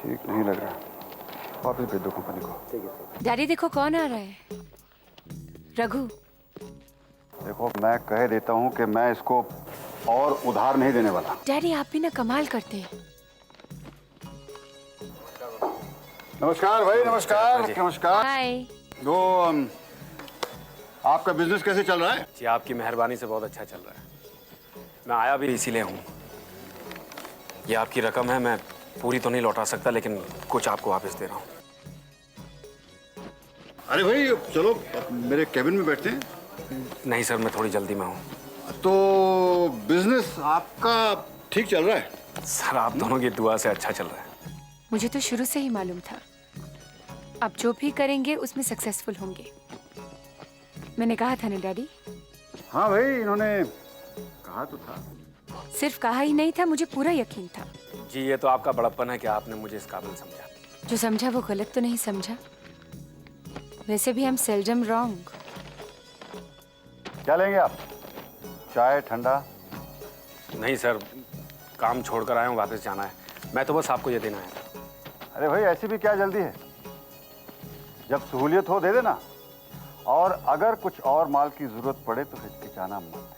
ठीक नहीं लग रहा, वापस भेज दो कंपनी को। ठीक है सर। डैडी देखो कौन आ रहा है। रघु। देखो मैं कह देता हूँ कि मैं इसको और उधार नहीं देने वाला। डैडी आप भी ना कमाल करते हैं। नमस्कार भाई, नमस्कार नमस्कार। हाय। वो आपका बिजनेस कैसे चल रहा है? जी आपकी मेहरबानी से बहुत अच्छा चल रहा है। मैं आया भी इसीलिए हूँ। ये आपकी रकम है, मैं पूरी तो नहीं लौटा सकता लेकिन कुछ आपको वापस दे रहा हूँ। अरे भाई चलो मेरे कैबिन में बैठते हैं। नहीं सर, मैं थोड़ी जल्दी में हूँ। तो बिजनेस आपका ठीक चल रहा है? सर आप दोनों की दुआ से अच्छा चल रहा है। मुझे तो शुरू से ही मालूम था आप जो भी करेंगे उसमें सक्सेसफुल होंगे। मैंने कहा था ना डैडी। हाँ भाई, इन्होंने कहा तो था। सिर्फ कहा ही नहीं था, मुझे पूरा यकीन था। जी ये तो आपका बड़प्पन है कि आपने मुझे इस काबिल समझा। जो समझा वो गलत तो नहीं समझा। वैसे भी हम सेल्डम रॉन्ग। क्या लेंगे आप? चाय, ठंडा? नहीं सर, काम छोड़कर आया हूँ, वापस जाना है। मैं तो बस आपको ये देना है। अरे भाई ऐसी भी क्या जल्दी है, जब सहूलियत हो दे देना। और अगर कुछ और माल की जरूरत पड़े तो हिचकिचाना मत,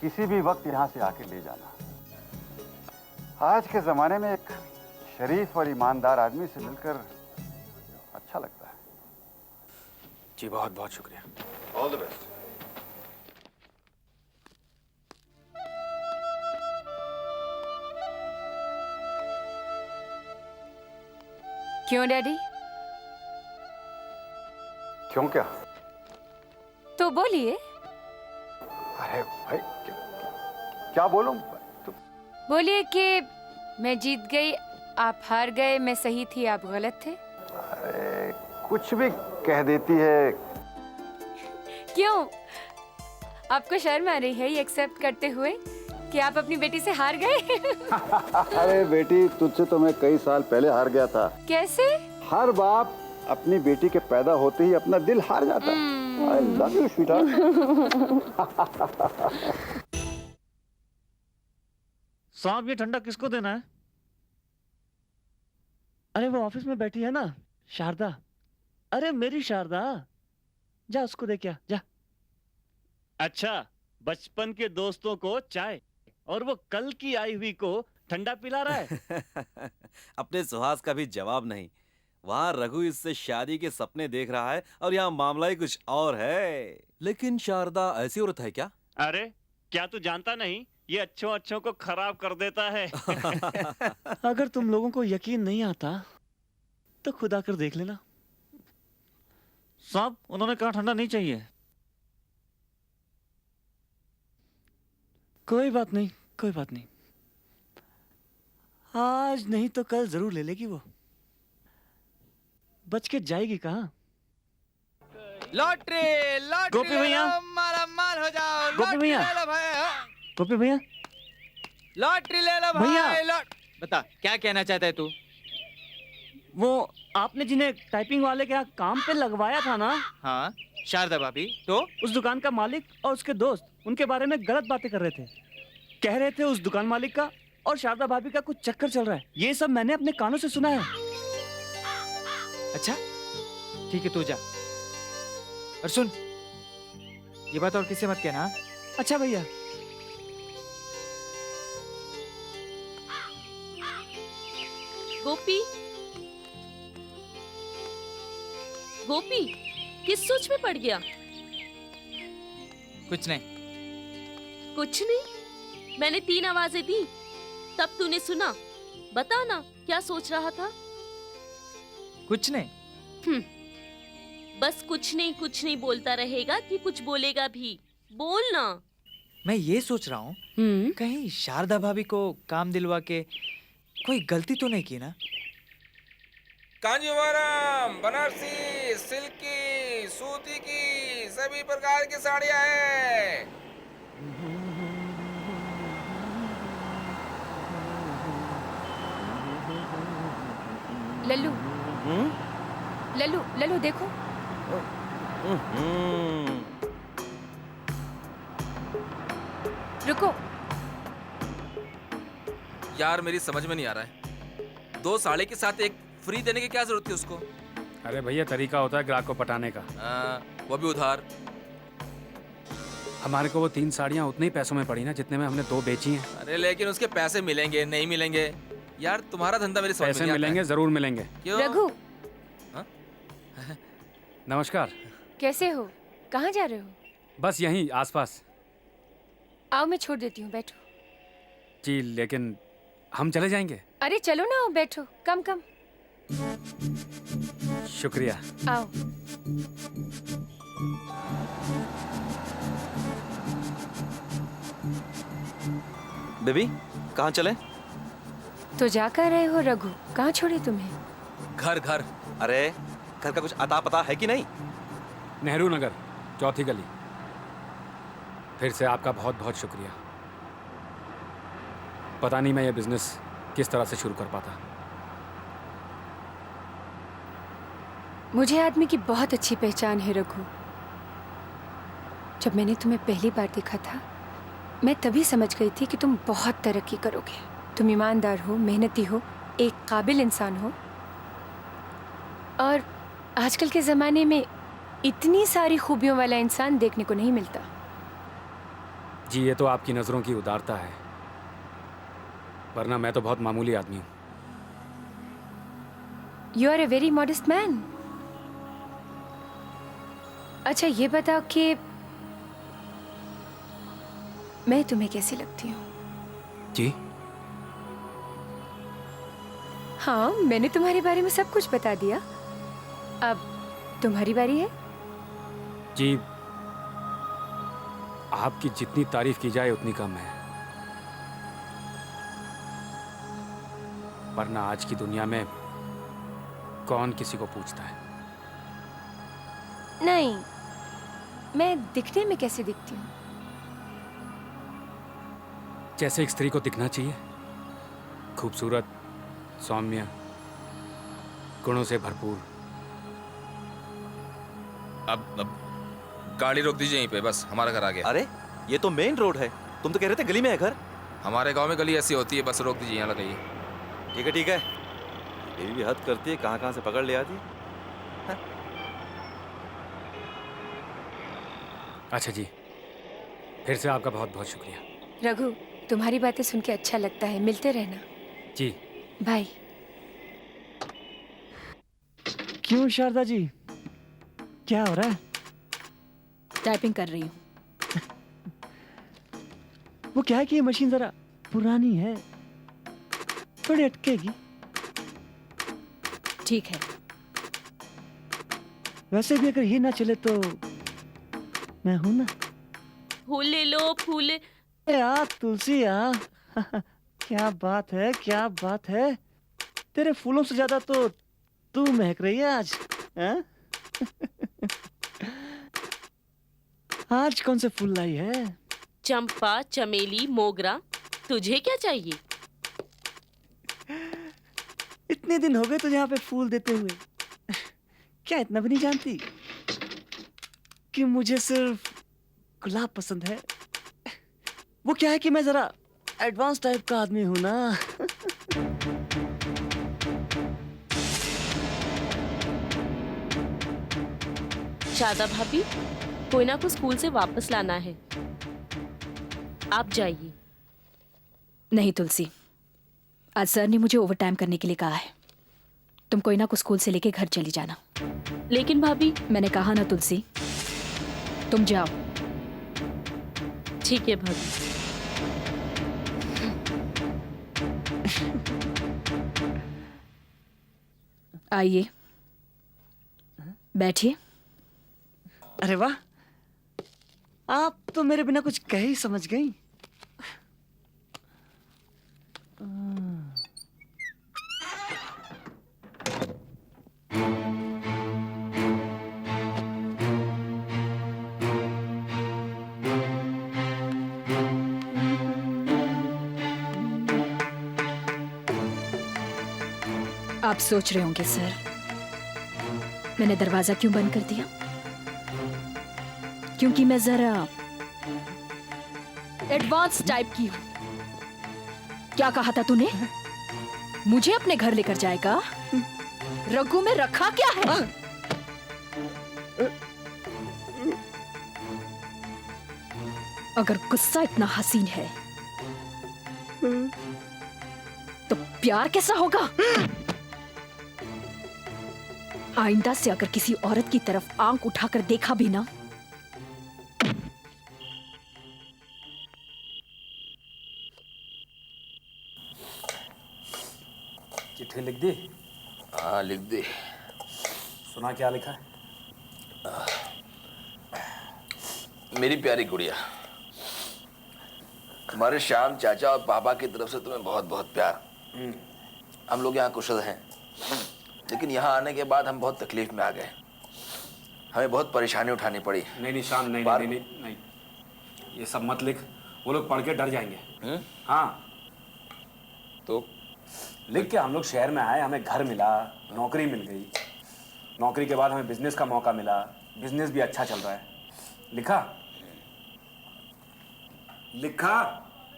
किसी भी वक्त यहाँ से आके ले जाना। आज के जमाने में एक शरीफ और ईमानदार आदमी से मिलकर अच्छा लगता है। जी बहुत बहुत शुक्रिया। All the best. क्यों डैडी? क्यों क्या? तो बोलिए। अरे भाई क्या बोलूं? तो बोलिए कि मैं जीत गई, आप हार गए, मैं सही थी, आप गलत थे। अरे कुछ भी कह देती है। क्यों? आपको शर्म आ रही है ये एक्सेप्ट करते हुए कि आप अपनी बेटी से हार गए? अरे बेटी, तुझसे तो मैं कई साल पहले हार गया था। कैसे? हर बाप अपनी बेटी के पैदा होते ही अपना दिल हार जाता है। I love you, sweetheart. साहब ये ठंडा किसको देना है? अरे वो ऑफिस में बैठी है ना, शारदा। अरे मेरी शारदा, जा उसको दे क्या, जा। अच्छा, बचपन के दोस्तों को चाय और वो कल की आई हुई को ठंडा पिला रहा है। अपने सुहास का भी जवाब नहीं। वहाँ रघु इससे शादी के सपने देख रहा है और यहाँ मामला ही कुछ और है। लेकिन शारदा ऐसी औरत है क्या? अरे क्या तू जानता नहीं, ये अच्छों अच्छों को खराब कर देता है। अगर तुम लोगों को यकीन नहीं आता तो खुद आकर देख लेना। साहब उन्होंने कहा ठंडा नहीं चाहिए। कोई बात नहीं, कोई बात नहीं, आज नहीं तो कल जरूर ले लेगी वो। बच के जाएगी कहाँ? लॉटरी लॉटरी गोपी भैया, माला माल हो जाओ। गोपी भैया, ले लो भाई, गोपी भैया, लॉटरी ले लो भैया। भाई। बता क्या कहना चाहता है तू? वो आपने जिन्हें टाइपिंग वाले के यहाँ काम पे लगवाया था ना, हाँ शारदा भाभी, तो उस दुकान का मालिक और उसके दोस्त उनके बारे में गलत बातें कर रहे थे। कह रहे थे उस दुकान मालिक का और शारदा भाभी का कुछ चक्कर चल रहा है। ये सब मैंने अपने कानों से सुना है। अच्छा ठीक है, तू जा। और सुन, ये बात और किसी मत कहना। अच्छा भैया। गोपी, गोपी किस सोच में पड़ गया? कुछ नहीं। कुछ नहीं? मैंने 3 आवाजें दी, तब तूने सुना। बता ना क्या सोच रहा था? कुछ नहीं। बस कुछ नहीं बोलता रहेगा कि कुछ बोलेगा भी? बोल ना। मैं ये सोच रहा हूँ कहीं शारदा भाभी को काम दिलवा के कोई गलती तो नहीं की ना? कांजीवरम, बनारसी, सिल्की, सूती की सभी प्रकार की साड़ियाँ हैं। लल्लू, लल्लू, लल्लू देखो। रुको। यार मेरी समझ में नहीं आ रहा है, 2 साड़ी के साथ एक फ्री देने की क्या जरूरत थी उसको? अरे भैया, तरीका होता है ग्राहक को पटाने का। वो भी उधार। हमारे को वो 3 साड़ियाँ उतने ही पैसों में पड़ी ना जितने में हमने 2 बेची हैं। अरे लेकिन उसके पैसे मिलेंगे नहीं मिलेंगे? यार तुम्हारा धंधा मेरे समझ में पैसे नहीं आता मिलेंगे, है। जरूर मिलेंगे। क्यों? रघु, नमस्कार। कैसे हो? कहाँ जा रहे हो? बस यहीं आसपास। आओ, मैं छोड़ देती हूँ, बैठो। जी, लेकिन हम चले जाएंगे। अरे चलो ना, आओ बैठो। कम कम शुक्रिया। आओ। बेबी, कहाँ चले? तो जा कर रहे हो रघु? कहाँ छोड़े तुम्हें? घर घर। अरे घर का कुछ अता पता है कि नहीं? नेहरू नगर, 4थी गली। फिर से आपका बहुत बहुत शुक्रिया। पता नहीं मैं ये बिजनेस किस तरह से शुरू कर पाता। मुझे आदमी की बहुत अच्छी पहचान है रघु। जब मैंने तुम्हें पहली बार देखा था, मैं तभी समझ गई थी कि तुम बहुत तरक्की करोगे। तुम ईमानदार हो, मेहनती हो, एक काबिल इंसान हो। और आजकल के ज़माने में इतनी सारी खूबियों वाला इंसान देखने को नहीं मिलता। जी, ये तो आपकी नज़रों की उदारता है, वरना मैं तो बहुत मामूली आदमी हूँ। You are a very modest man. अच्छा ये बताओ कि मैं तुम्हें कैसी लगती हूँ? जी? हाँ, मैंने तुम्हारे बारे में सब कुछ बता दिया। अब तुम्हारी बारी है। जी, आपकी जितनी तारीफ की जाए उतनी कम है। वरना आज की दुनिया में कौन किसी को पूछता है। नहीं, मैं दिखने में कैसे दिखती हूँ? जैसे एक स्त्री को दिखना चाहिए, खूबसूरत, सौम्य, गुणों से भरपूर। अब गाड़ी रोक दीजिए यहीं पे, बस हमारा घर आ गया। अरे ये तो मेन रोड है, तुम तो कह रहे थे गली में है घर। हमारे गांव में गली ऐसी होती है, बस रोक दीजिए, यहाँ लगाइए। ठीक है ठीक है। ये भी हद करती है, कहाँ कहाँ से पकड़ ले आती है। अच्छा जी, फिर से आपका बहुत बहुत शुक्रिया। रघु, तुम्हारी बातें सुन के अच्छा लगता है। मिलते रहना। जी। बाय। क्यों शारदा जी, क्या हो रहा है? टाइपिंग कर रही हूँ। वो क्या है कि ये मशीन जरा पुरानी है, थोड़ी अटकेगी। ठीक है। वैसे भी अगर ये ना चले तो मैं हूं ना। फूल ले लो, फूल। आ तुलसी आ। क्या बात है, क्या बात है। तेरे फूलों से ज्यादा तो तू महक रही है आज। हाँ? आज कौन से फूल लाई है? चंपा, चमेली, मोगरा। तुझे क्या चाहिए? इतने दिन हो गए तुझे यहाँ पे फूल देते हुए, क्या इतना भी नहीं जानती कि मुझे सिर्फ गुलाब पसंद है? वो क्या है कि मैं जरा एडवांस टाइप का आदमी हूं ना। शारदा भाभी, कोयना को स्कूल से वापस लाना है। आप जाइए। नहीं तुलसी, आज सर ने मुझे ओवरटाइम करने के लिए कहा है। तुम कोयना को स्कूल से लेके घर चली जाना। लेकिन भाभी। मैंने कहा ना तुलसी, तुम जाओ। ठीक है भाभी। आइए, बैठिए। अरे वाह, आप तो मेरे बिना कुछ कह ही समझ गई। आप सोच रहे होंगे सर, मैंने दरवाजा क्यों बंद कर दिया? क्योंकि मैं जरा एडवांस टाइप की हूं। क्या कहा था तूने? मुझे अपने घर लेकर जाएगा? रघु में रखा क्या है? अगर गुस्सा इतना हसीन है तो प्यार कैसा होगा? आइंदा से अगर किसी औरत की तरफ आंख उठाकर देखा भी ना, चिट्ठी लिख दी? हाँ लिख दे। सुना क्या लिखा है? मेरी प्यारी गुड़िया, तुम्हारे श्याम चाचा और पापा की तरफ से तुम्हें बहुत बहुत प्यार। हम लोग यहाँ कुशल हैं, लेकिन यहाँ आने के बाद हम बहुत तकलीफ में आ गए। हमें बहुत परेशानी उठानी पड़ी। नहीं नहीं श्याम, नहीं नहीं नहीं नहीं, ये सब मत लिख, वो लोग पढ़ के डर जाएंगे। हाँ तो लिख के हम लोग शहर में आए, हमें घर मिला, नौकरी मिल गई, नौकरी के बाद हमें बिजनेस का मौका मिला, बिजनेस भी अच्छा चल रहा है। लिखा? लिखा?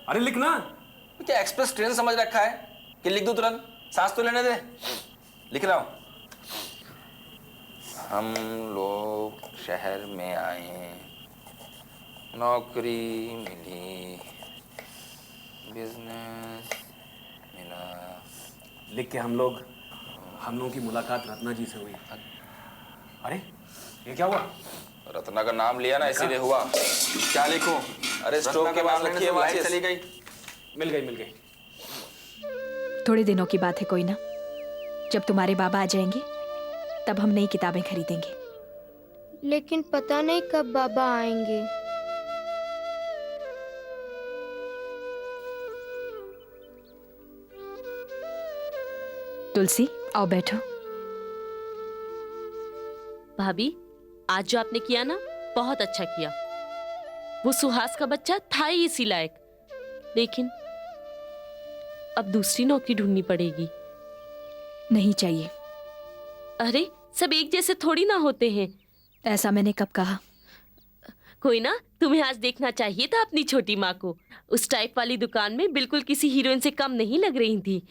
अरे लिखना। क्या एक्सप्रेस ट्रेन समझ रखा है कि लिख दूं तुरंत? सांस तो लेने दे। लिख रहा हूं। हम लोग शहर में आए, नौकरी मिली, बिजनेस मिला। लिख के हम लोगों की मुलाकात रत्ना जी से हुई। अरे ये क्या हुआ? रत्ना का नाम लिया ना, इसीलिए हुआ। क्या लिखूं? अरे स्टोव के पास रखी है, लाइट चली गई। मिल गई। थोड़े दिनों की बात है, कोई ना। जब तुम्हारे बाबा आ जाएंगे तब हम नई किताबें खरीदेंगे। लेकिन पता नहीं कब बाबा आएंगे। तुलसी, आओ बैठो। भाभी, आज जो आपने किया ना, बहुत अच्छा किया। वो सुहास का बच्चा था ही इसी लायक, लेकिन अब दूसरी नौकरी ढूंढनी पड़ेगी। नहीं चाहिए। अरे सब एक जैसे थोड़ी ना होते हैं। ऐसा मैंने कब कहा? कोई ना, तुम्हें आज देखना चाहिए था अपनी छोटी माँ को। उस टाइप वाली दुकान में बिल्कुल किसी हीरोइन से कम नहीं लग रही थी।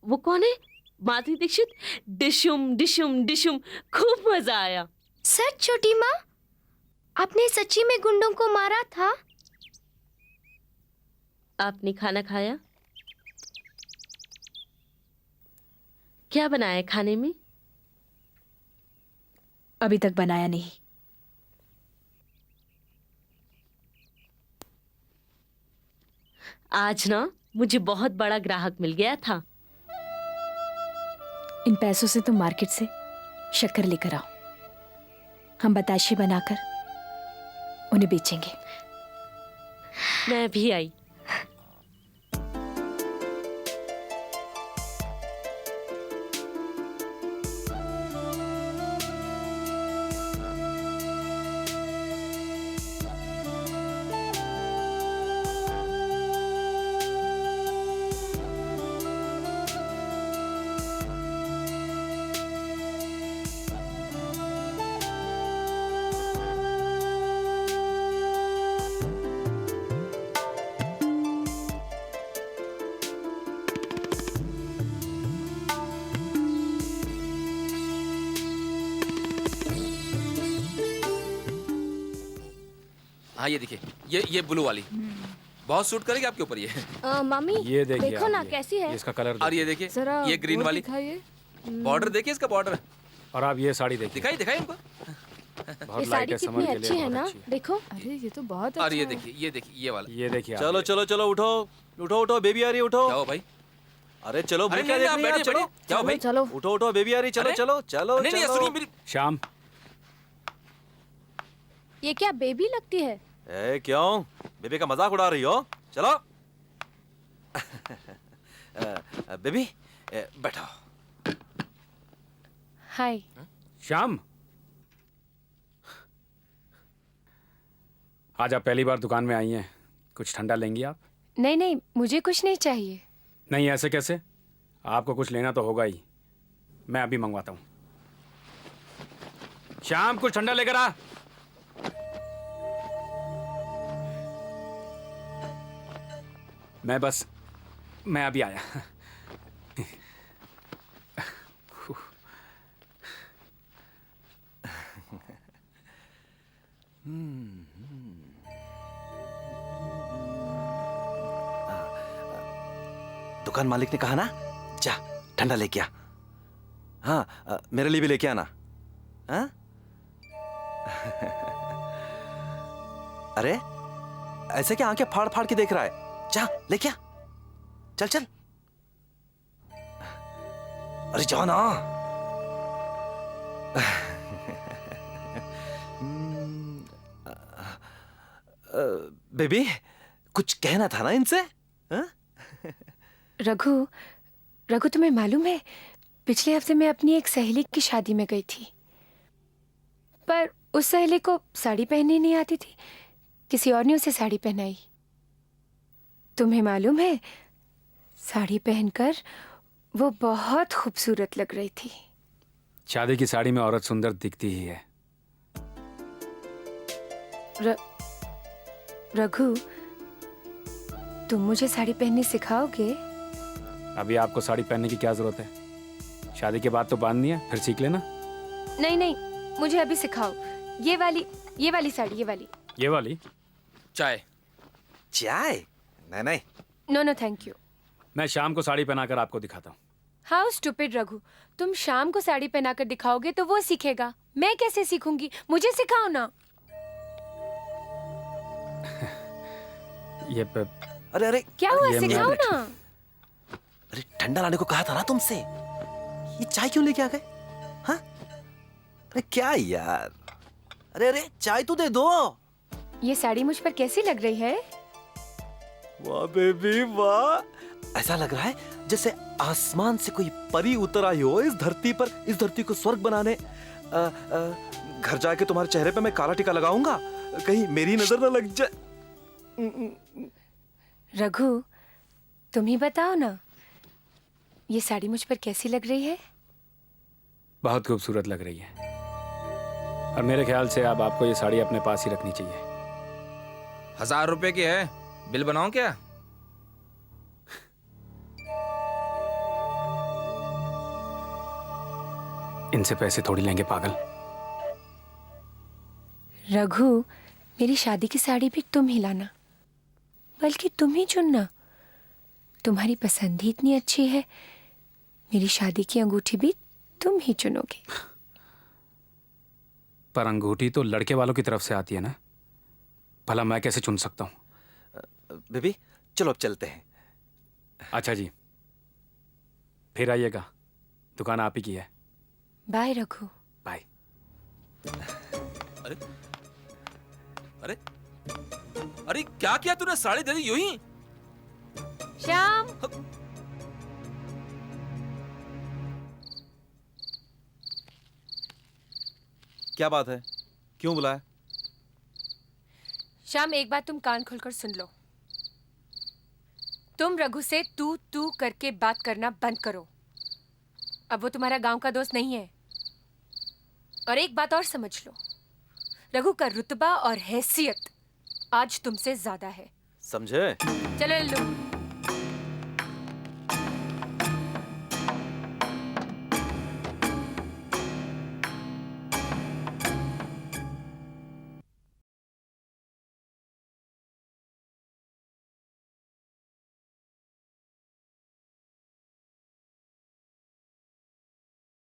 वो कौन है? माधुरी दीक्षित। डिशुम डिशुम डिशुम, खूब मजा आया। सच छोटी माँ, आपने सच्ची में गुंडों को मारा था? आपने खाना खाया? क्या बनाया खाने में? अभी तक बनाया नहीं। आज ना मुझे बहुत बड़ा ग्राहक मिल गया था। इन पैसों से तुम मार्केट से शक्कर लेकर आओ, हम बताशे बनाकर उन्हें बेचेंगे। मैं भी आई। हाँ ये देखिए, ये ब्लू वाली बहुत सूट करेगी आपके ऊपर। ये मम्मी ये देखिए, देखो ना कैसी है। इसका कलर और ये देखिए, ये ग्रीन वाली बॉर्डर देखिए, इसका बॉर्डर। और आप ये साड़ी देखिए, दिखाई इनको। बहुत ये लाइट साड़ी है, समर कितनी के अच्छी लिए है बहुत ना, अच्छी है। देखो। अरे ये तो बहुत और अच्छा ये है। देखिए, ये वाला। ये देखिए चलो आप। चलो चलो, उठो उठो उठो, बेबी आ रही है, उठो। जाओ भाई। अरे चलो, अरे मुझे क्या नहीं, आप देखनी है, बैठिए, चलो बैठिए। जाओ भाई। चलो उठो उठो, बेबी आ रही, चलो अरे? चलो चलो नहीं नहीं, चलो। सुनिए मेरी। श्याम, ये क्या बेबी लगती है? ए क्यों बेबी का मजाक उड़ा रही हो? चलो। बेबी बैठो। हाय। श्याम, आज आप पहली बार दुकान में आई हैं, कुछ ठंडा लेंगी आप? नहीं नहीं, मुझे कुछ नहीं चाहिए। नहीं, ऐसे कैसे? आपको कुछ लेना तो होगा ही, मैं अभी मंगवाता हूँ। श्याम, कुछ ठंडा लेकर आ। मैं अभी आया। दुकान मालिक ने कहा ना, जा ठंडा लेके आ। हाँ, मेरे लिए भी लेके आना। हाँ? अरे ऐसे क्या आंखें फाड़ फाड़ के देख रहा है? जा लेके आ, चल चल। अरे जाओ ना। बेबी, कुछ कहना था ना इनसे? हाँ? रघु, रघु तुम्हें मालूम है, पिछले हफ्ते मैं अपनी एक सहेली की शादी में गई थी, पर उस सहेली को साड़ी पहननी नहीं आती थी। किसी और ने उसे साड़ी पहनाई। तुम्हें मालूम है, साड़ी पहनकर वो बहुत खूबसूरत लग रही थी। शादी की साड़ी में औरत सुंदर दिखती ही है। रघु, तुम मुझे साड़ी पहननी सिखाओगे? अभी आपको साड़ी पहनने की क्या जरूरत है? शादी के बाद तो बांधनी है, फिर सीख लेना। नहीं नहीं, मुझे अभी सिखाओ। ये वाली साड़ी, ये वाली। ये वाली? चाय। चाय? नहीं नहीं। No no thank you. मैं शाम को साड़ी पहनाकर आपको दिखाता हूँ। हाउ स्टूपिड रघु, तुम शाम को साड़ी पहनाकर दिखाओगे तो वो सीखेगा, मैं कैसे सीखूंगी? मुझे सिखाओ ना। ये अरे अरे क्या हुआ, ये सिखाओ मैं- ना। अरे ठंडा लाने को कहा था ना तुमसे, ये चाय क्यों लेके आ गए? हाँ? अरे क्या यार, अरे अरे चाय तो दे दो। ये साड़ी मुझ पर कैसी लग रही है? वाह बेबी वाह, ऐसा लग रहा है जैसे आसमान से कोई परी उतर आई हो इस धरती पर, इस धरती को स्वर्ग बनाने। घर जाके तुम्हारे चेहरे पे मैं काला टीका लगाऊंगा, कहीं मेरी नजर ना लग जाए। रघु, तुम ही बताओ ना, ये साड़ी मुझ पर कैसी लग रही है? बहुत खूबसूरत लग रही है, और मेरे ख्याल से अब आपको ये साड़ी अपने पास ही रखनी चाहिए। 1000 रुपए की है, बिल बनाऊं क्या? इनसे पैसे थोड़ी लेंगे पागल। रघु, मेरी शादी की साड़ी भी तुम ही लाना, बल्कि तुम ही चुनना। तुम्हारी पसंद ही इतनी अच्छी है, मेरी शादी की अंगूठी भी तुम ही चुनोगे। पर अंगूठी तो लड़के वालों की तरफ से आती है ना, भला मैं कैसे चुन सकता हूँ? बेबी चलो अब चलते हैं। अच्छा जी, फिर आइएगा, दुकान आप ही की है। बाय रघु। बाय। अरे अरे अरे क्या किया तूने? साड़ी दे दी यूं ही? श्याम, क्या बात है, क्यों बुलाया? श्याम, एक बात तुम कान खोलकर सुन लो। तुम रघु से तू तू करके बात करना बंद करो। अब वो तुम्हारा गांव का दोस्त नहीं है। और एक बात और समझ लो, रघु का रुतबा और हैसियत आज तुमसे ज्यादा है। समझे? चलो लल्लू।